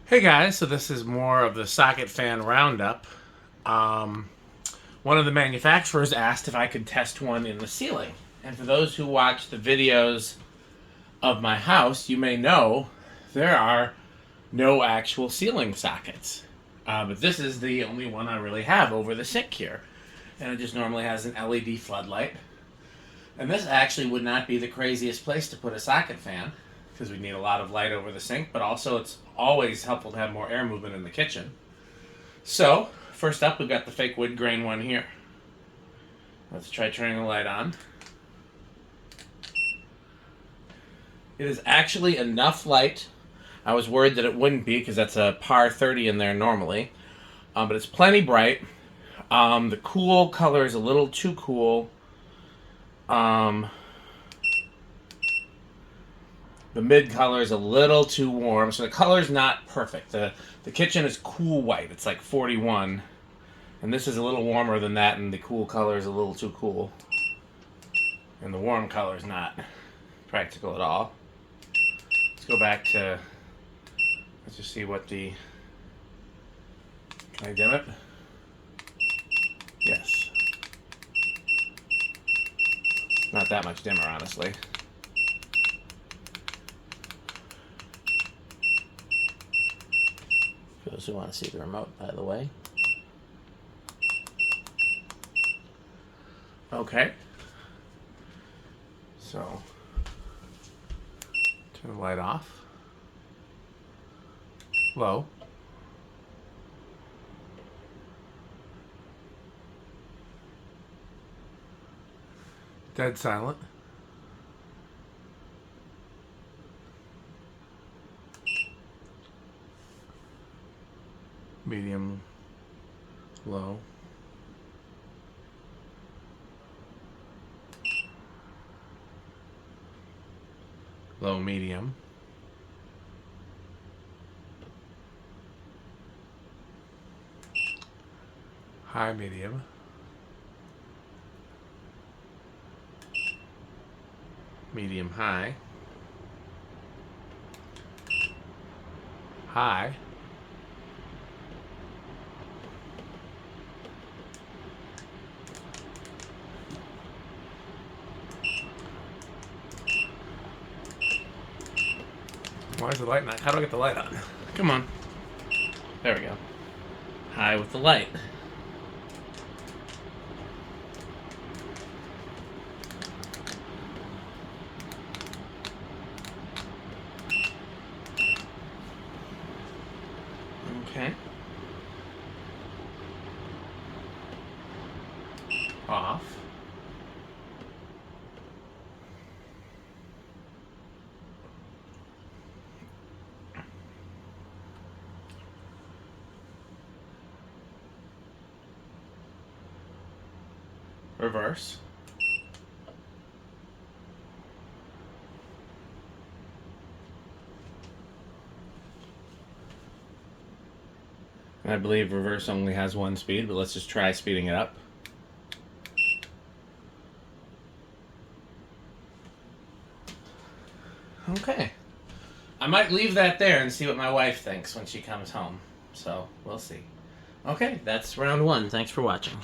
Hey guys, so this is more of the socket fan roundup. One of the manufacturers asked if I could test one in the ceiling. And for those who watch the videos of my house, you may know there are no actual ceiling sockets. But this is the only one I really have over the sink here. And it just normally has an LED floodlight. And this actually would not be the craziest place to put a socket fan, because we need a lot of light over the sink, but also it's always helpful to have more air movement in the kitchen. So, first up, we've got the fake wood grain one here. Let's try turning the light on. It is actually enough light. I was worried that it wouldn't be, because that's a par 30 in there normally. But it's plenty bright. The cool color is a little too cool. The mid color is a little too warm, so the color's not perfect. The kitchen is cool white. It's like 41. And this is a little warmer than that, and the cool color is a little too cool. And the warm color is not practical at all. Let's go back to... Let's just see what the... Can I dim it? Yes. Not that much dimmer, honestly. For those who want to see the remote, by the way. Okay. So, turn the light off. Low. Dead silent. Medium, low. Low, medium. High, medium. Medium, high. High. Why is the light not? How do I get the light on? Come on. There we go. High with the light. Okay. Off. Reverse. And I believe reverse only has one speed, but let's just try speeding it up. Okay. I might leave that there and see what my wife thinks when she comes home. So, we'll see. Okay, that's round one. Thanks for watching.